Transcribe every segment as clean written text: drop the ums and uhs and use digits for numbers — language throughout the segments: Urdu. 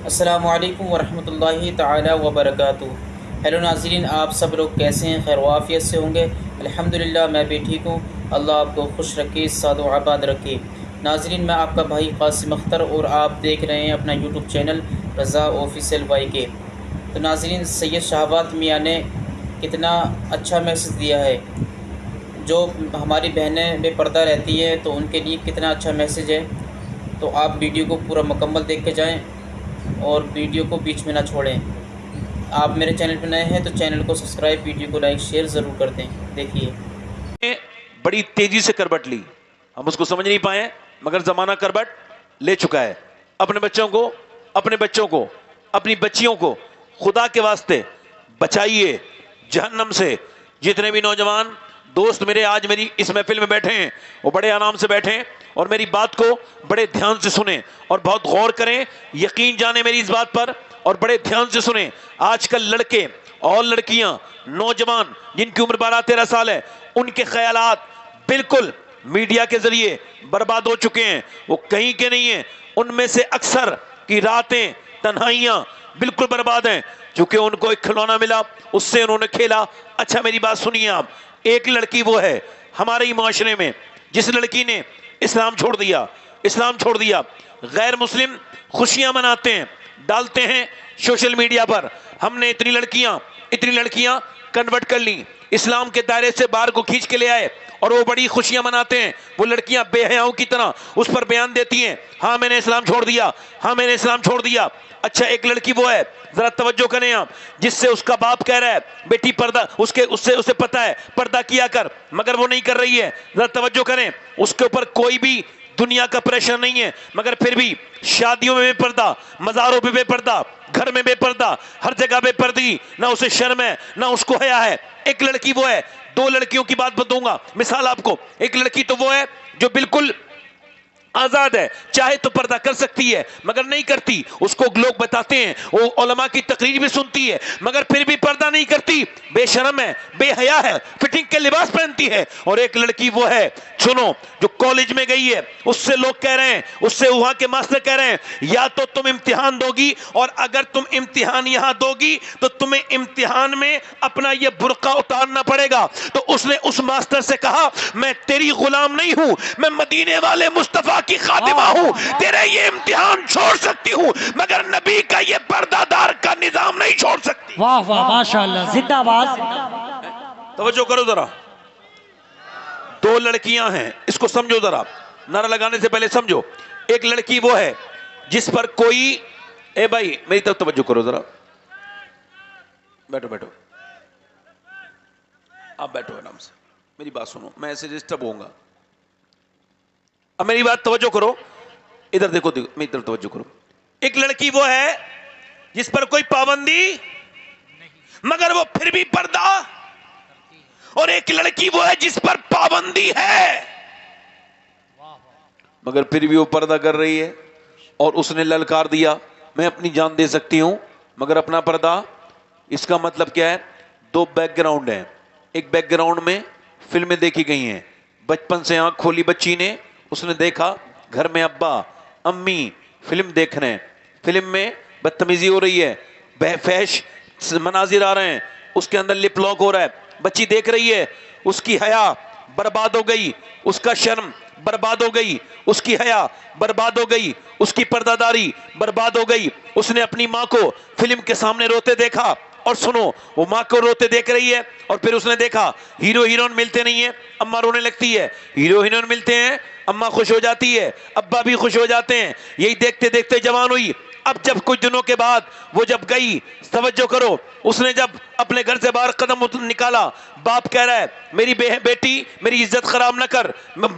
السلام علیکم ورحمۃ اللہ تعالی وبرکاتہ۔ ہیلو ناظرین، آپ سب لوگ کیسے ہیں؟ خیر و عافیت سے ہوں گے؟ الحمدللہ میں بھی ٹھیک ہوں۔ اللہ آپ کو خوش رکھے، سعد و آباد رکھے۔ ناظرین، میں آپ کا بھائی قاسم اختر اور آپ دیکھ رہے ہیں اپنا یوٹیوب چینل رضا آفیشیل وائی کے۔ تو ناظرین، سید شہابات میاں نے کتنا اچھا میسج دیا ہے۔ جو ہماری بہنیں بے پردہ رہتی ہیں تو ان کے لیے کتنا اچھا میسج ہے۔ تو آپ ویڈیو کو پورا مکمل دیکھ کے جائیں اور ویڈیو کو بیچ میں نہ چھوڑیں۔ آپ میرے چینل پہ نئے ہیں تو چینل کو سبسکرائب، ویڈیو کو لائک شیئر ضرور کر دیں۔ دیکھیے، بڑی تیزی سے کربٹ لی، ہم اس کو سمجھ نہیں پائے مگر زمانہ کربٹ لے چکا ہے۔ اپنے بچوں کو، اپنی بچیوں کو خدا کے واسطے بچائیے جہنم سے۔ جتنے بھی نوجوان دوست میرے آج میری اس محفل میں بیٹھے ہیں وہ بڑے آرام سے بیٹھیں اور میری بات کو بڑے دھیان سے سنیں اور بہت غور کریں، یقین جانیں میری اس بات پر اور بڑے دھیان سے سنیں۔ آج کل لڑکے اور لڑکیاں، نوجوان جن کی عمر 12-13 سال ہے، ان کے خیالات بالکل میڈیا کے ذریعے برباد ہو چکے ہیں، وہ کہیں کے نہیں ہیں۔ ان میں سے اکثر کی راتیں، تنہائیاں بالکل برباد ہیں، چونکہ ان کو ایک کھلونا ملا، اس سے انہوں نے کھیلا۔ اچھا میری بات سنیے آپ، ایک لڑکی وہ ہے ہمارے ہی معاشرے میں جس لڑکی نے اسلام چھوڑ دیا۔ غیر مسلم خوشیاں مناتے ہیں، ڈالتے ہیں سوشل میڈیا پر، ہم نے اتنی لڑکیاں کنورٹ کر لی، اسلام کے دائرے سے باہر کو کھینچ کے لے آئے اور وہ بڑی خوشیاں مناتے ہیں۔ وہ لڑکیاں بے حیاؤں کی طرح اس پر بیان دیتی ہیں، ہاں میں نے اسلام چھوڑ دیا۔ اچھا ایک لڑکی وہ ہے، ذرا توجہ کریں آپ، جس سے اس کا باپ کہہ رہا ہے بیٹی پردہ، اسے پتہ ہے پردہ کیا کر، مگر وہ نہیں کر رہی ہے۔ ذرا توجہ کریں، اس کے اوپر کوئی بھی دنیا کا پریشر نہیں ہے، مگر پھر بھی شادیوں میں بے پردہ، مزاروں پہ بے پردہ، گھر میں بے پردہ، ہر جگہ بے پردگی، نہ اسے شرم ہے نہ اس کو حیا ہے۔ ایک لڑکی وہ ہے، دو لڑکیوں کی بات بتاؤں گا مثال آپ کو۔ ایک لڑکی تو وہ ہے جو بالکل آزاد ہے، چاہے تو پردہ کر سکتی ہے مگر نہیں کرتی، اس کو لوگ بتاتے ہیں، وہ علماء کی تقریر بھی سنتی ہے مگر پھر بھی پردہ نہیں کرتی، بے شرم ہے، بے حیا ہے، فٹنگ کے لباس پہنتی ہے۔ اور ایک لڑکی وہ ہے، سنو، جو کالج میں گئی ہے، اس سے لوگ کہہ رہے ہیں، اس سے وہاں کے ماسٹر کہہ رہے ہیں یا تو تم امتحان دو گی، اور اگر تم امتحان یہاں دو گی تو تمہیں امتحان میں اپنا یہ برقع اتارنا پڑے گا۔ تو اس نے اس ماسٹر سے کہا، میں تیری غلام نہیں ہوں، میں مدینے والے مصطفیٰ کی خادمہ ہوں، تیرے یہ امتحان چھوڑ سکتی ہوں مگر نبی کا یہ پردہ دار کا نظام نہیں چھوڑ سکتی۔ واہ واہ ماشاءاللہ، زندہ باد۔ توجہ کرو ذرا، دو لڑکیاں ہیں، اس کو سمجھو ذرا، نعرہ لگانے سے پہلے سمجھو۔ ایک لڑکی وہ ہے جس پر کوئی، اے بھائی میری طرف توجہ کرو ذرا، بیٹھو آپ بیٹھو آرام سے، میری بات سنو، میں ایسے ڈسٹرب ہوں گا۔ اب میری بات توجہ کرو، ادھر دیکھو میری طرف توجہ کرو۔ ایک لڑکی وہ ہے جس پر کوئی پابندی مگر وہ پھر بھی پردہ، اور ایک لڑکی وہ ہے جس پر پابندی ہے مگر پھر بھی وہ پردہ کر رہی ہے، اور اس نے للکار دیا، میں اپنی جان دے سکتی ہوں مگر اپنا پردہ۔ اس کا مطلب کیا ہے؟ دو بیک گراؤنڈ ہیں، ایک بیک گراؤنڈ میں فلمیں دیکھی گئی ہیں، بچپن سے آنکھ کھولی بچی نے، اس نے دیکھا گھر میں ابا امی فلم دیکھ رہے ہیں، فلم میں بدتمیزی ہو رہی ہے، فحش مناظر آ رہے ہیں، اس کے اندر لپ لاک ہو رہا ہے، بچی دیکھ رہی ہے، اس کی حیا برباد ہو گئی، اس کا شرم برباد ہو گئی، اس کی حیا برباد ہو گئی، اس کی پردہ داری برباد ہو گئی۔ اس نے اپنی ماں کو فلم کے سامنے روتے دیکھا، اور سنو، وہ ماں کو روتے دیکھ رہی ہے، اور پھر اس نے دیکھا ہیرو ہیروئن ملتے نہیں ہیں، اماں رونے لگتی ہے، ہیرو ہیروئن ملتے ہیں، اماں خوش ہو جاتی ہے، ابا بھی خوش ہو جاتے ہیں، یہی دیکھتے دیکھتے جوان ہوئی۔ اب جب کچھ دنوں کے بعد وہ جب گئی، توجہ کرو، اس نے جب اپنے گھر سے باہر قدم نکالا، باپ کہہ رہا ہے میری بیٹی میری عزت خراب نہ کر،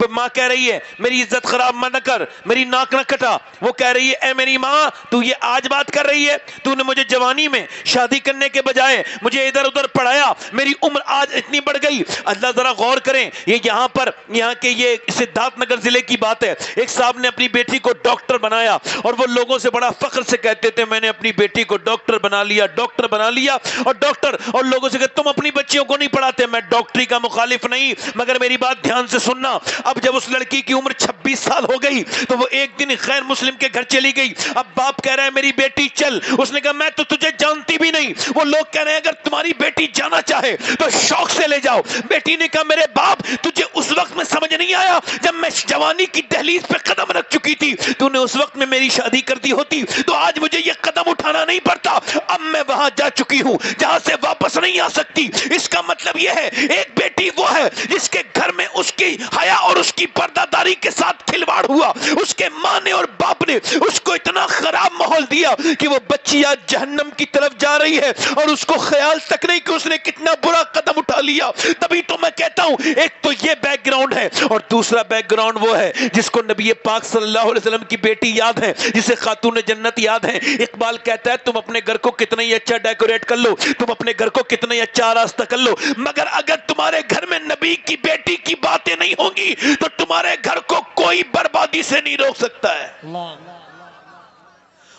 ماں کہہ رہی ہے میری عزت خراب نہ کر، میری ناک نہ کٹا، وہ کہہ رہی ہے اے میری ماں تو یہ آج بات کر رہی ہے، تو نے مجھے جوانی میں شادی کرنے کے بجائے مجھے ادھر ادھر پڑھایا، میری عمر آج اتنی بڑھ گئی۔ اللہ ذرا غور کریں، یہ یہاں کے یہ سدھارتھ نگر صدر ضلع کی بات ہے، ایک صاحب نے اپنی بیٹی کو ڈاکٹر بنایا اور وہ لوگوں سے بڑا فخر سے کہتے تھے میں نے اپنی بیٹی کو ڈاکٹر بنا لیا، ڈاکٹر بنا لیا، اور ڈاکٹر، اور لوگوں سے کہتے تم اپنی بچیوں کو نہیں پڑھاتے۔ میں ڈاکٹری کا مخالف نہیں، مگر میری بات دھیان سے سننا۔ اب جب اس لڑکی کی عمر 26 سال ہو گئی تو وہ ایک دن غیر مسلم کے گھر چلی گئی۔ اب باپ کہہ رہا ہے میری بیٹی چل، اس نے کہا میں تو تجھے جانتی بھی نہیں۔ وہ لوگ کہہ رہے ہیں اگر تمہاری بیٹی جانا چاہے تو شوق سے لے جاؤ۔ بیٹی نے کہا میرے باپ تجھے اس وقت میں سمجھ نہیں آیا جب میں جوانی کی دہلیز پہ قدم رکھ چکی تھی، تو نے اس وقت میں میری شادی کر دی ہوتی تو آج مجھے یہ قدم اٹھانا نہیں پڑتا۔ اب میں وہاں جا چکی ہوں جہاں سے واپس نہیں آ سکتی۔ اس کا مطلب یہ ہے ایک بیٹی وہ ہے جس کے گھر میں اس کی حیا اور اس کی پردہ داری کے ساتھ کھلواڑ ہوا، اس کے ماں نے اور باپ نے اس کو اتنا خراب ماحول دیا کہ وہ بچی آج جہنم کی طرف جا رہی ہے اور اس کو خیال تک نہیں کہ اس نے کتنا برا قدم اٹھا لیا۔ تبھی تو میں کہتا ہوں ایک تو یہ بیک گراؤنڈ ہے اور دوسرا بیک گراؤنڈ وہ ہے جس کو نبی پاک صلی اللہ علیہ وسلم کی بیٹی یاد ہے، جسے خاتون جنت یاد ہے۔ اقبال کہتا ہے تم اپنے گھر کو کتنا ہی اچھا ڈیکوریٹ کر لو، تم اپنے گھر کو کتنا ہی اچھا آراستہ کر لو، مگر اگر تمہارے گھر میں نبی کی بیٹی کی باتیں نہیں ہوں گی تو تمہارے گھر کو کوئی بربادی سے نہیں روک سکتا ہے۔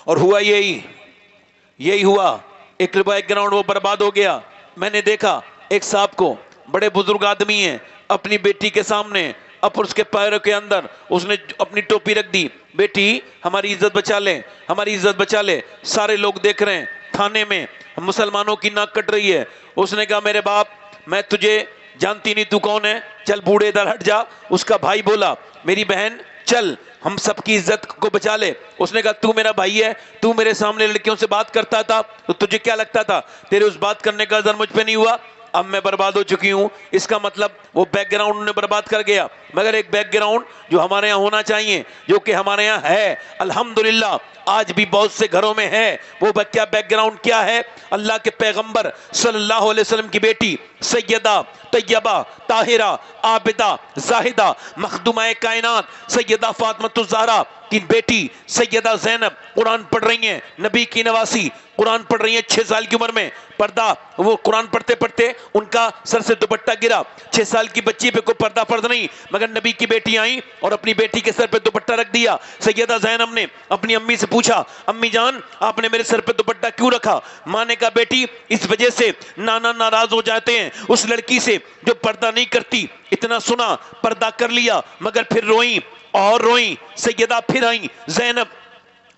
اور ہوا یہی ہوا، ایک بیک گراؤنڈ وہ برباد ہو گیا۔ میں نے دیکھا ایک صاحب کو، بڑے بزرگ آدمی ہیں، اپنی بیٹی کے سامنے اب اس کے پیروں کے اندر اس نے اپنی ٹوپی رکھ دی، بیٹی ہماری عزت بچا لے، ہماری عزت بچا لے، سارے لوگ دیکھ رہے ہیں، تھانے میں مسلمانوں کی ناک کٹ رہی ہے۔ اس نے کہا میرے باپ میں تجھے جانتی نہیں، تو کون ہے، چل بوڑھے ادھر ہٹ جا۔ اس کا بھائی بولا میری بہن چل ہم سب کی عزت کو بچا لے۔ اس نے کہا تو میرا بھائی ہے، تو میرے سامنے لڑکیوں سے بات کرتا تھا تو تجھے کیا لگتا تھا، تیرے اس بات کرنے کا اثر مجھ پہ نہیں ہوا، اب میں برباد ہو چکی ہوں۔ اس کا مطلب وہ بیک گراؤنڈ نے برباد کر گیا۔ مگر ایک بیک گراؤنڈ جو ہمارے ہاں ہونا چاہیے، جو کہ ہمارے یہاں ہے الحمدللہ، آج بھی بہت سے گھروں میں ہے، وہ کیا بیک گراؤنڈ کیا ہے؟ اللہ کے پیغمبر صلی اللہ علیہ وسلم کی بیٹی سیدہ طیبہ طاہرہ عابدہ زاہدہ مخدومہ کائنات سیدہ فاطمہ الزہرا کی بیٹی سیدہ زینب قرآن پڑھ رہی ہیں، نبی کی نواسی قرآن پڑھ رہی ہیں 6 سال کی عمر میں، پردہ، وہ قرآن پڑھتے پڑھتے ان کا سر سے دوپٹہ گرا۔ 6 سال کی بچی پہ کوئی پردہ فرض نہیں، مگر نبی کی بیٹی آئیں اور اپنی بیٹی کے سر پہ دوپٹہ رکھ دیا۔ سیدہ زینب نے اپنی امی سے پوچھا امی جان آپ نے میرے سر پہ دوپٹہ کیوں رکھا؟ ماں نے کہا بیٹی اس وجہ سے نانا ناراض ہو جاتے ہیں اس لڑکی سے جو پردہ نہیں کرتی۔ اتنا سنا، پردہ کر لیا، مگر پھر روئیں اور روئیں۔ سیدہ پھر آئیں زینب،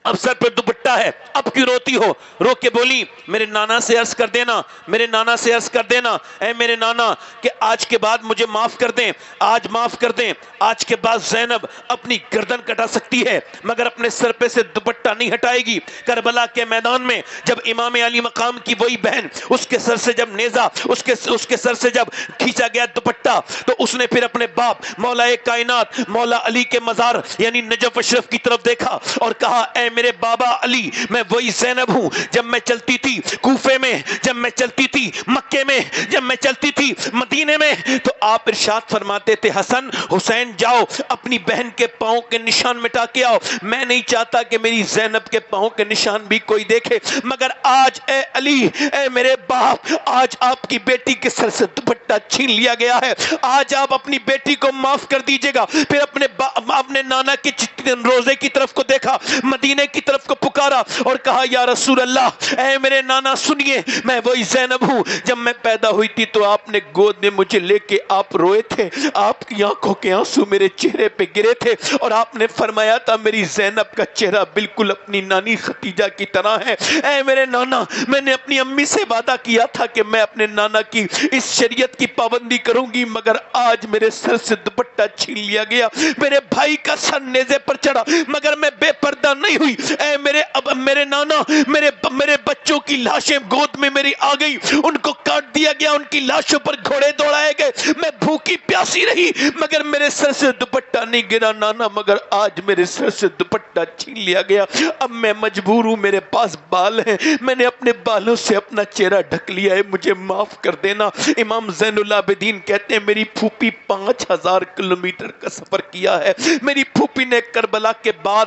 اب سر پر دوپٹہ ہے، اب کیوں روتی ہو؟ رو کے بولی میرے نانا سے عرض کر دینا، میرے نانا سے عرض کر دینا اے میرے نانا کہ آج کے بعد مجھے معاف کر دیں، آج معاف کر دیں۔ آج کے بعد زینب اپنی گردن کٹا سکتی ہے مگر اپنے سر پہ سے دوپٹہ نہیں ہٹائے گی۔ کربلا کے میدان میں جب امام علی مقام کی وہی بہن اس کے سر سے جب نیزہ اس کے سر سے جب کھینچا گیا دوپٹہ تو اس نے پھر اپنے باپ مولا کائنات مولا علی کے مزار یعنی نجف اشرف کی طرف دیکھا اور کہا اے میرے بابا علی میں وہی زینب ہوں جب میں چلتی تھی کوفے میں، جب میں چلتی تھی مکے میں، جب میں چلتی تھی مدینے میں، تو آپ ارشاد فرماتے تھے حسن حسین جاؤ اپنی بہن کے پاؤں کے نشان مٹا کے آؤ۔ میں نہیں چاہتا کہ میری زینب کے پاؤں کے نشان بھی کوئی دیکھے، مگر آج اے علی اے میرے باپ آج آپ کی بیٹی کے سر سے دوپٹہ چھین لیا گیا ہے، آج آپ اپنی بیٹی کو معاف کر دیجئے گا۔ پھر اپنے نانا کے روزے کی طرف کو دیکھا، مدینے کی طرف کو پکارا اور کہا یا رسول اللہ اے میرے نانا سنیے میں وہی زینب ہوں جب میں پیدا ہوئی تھی تو آپ نے گود میں مجھے لے کے آپ روئے تھے، آپ کی آنکھوں کے آنسو میرے چہرے پہ گرے تھے اور آپ نے فرمایا تھا میری زینب کا چہرہ بالکل اپنی نانی خدیجہ کی طرح ہے۔ اے میرے نانا میں نے اپنی امی سے وعدہ کیا تھا کہ میں اپنے نانا کی اس شریعت کی پابندی کروں گی مگر آج میرے سر سے دوپٹہ چھین لیا گیا، میرے بھائی کا سر نیزے پر چڑھا مگر میں بے پردہ نہیں ہوئی۔ اے میرے نانا میرے بچوں کی لاشیں گود میں میری آ گئی، ان کو کاٹ دیا گیا، ان کی لاشوں پر گھوڑے دوڑائے گئے، میں بھوکی پیاسی رہی مگر میرے سر سے دوپٹہ نہیں گرا نانا، مگر آج میرے سر سے دوپٹہ چھین لیا گیا۔ اب میں مجبور ہوں، میرے پاس بال ہیں، میں نے اپنے بالوں سے اپنا چہرہ ڈھک لیا ہے، مجھے معاف کر دینا۔ امام زین العابدین کہتے ہیں میری پھوپھی 5000 کلومیٹر کا سفر کیا ہے، میری پھوپھی نے کربلا کے بعد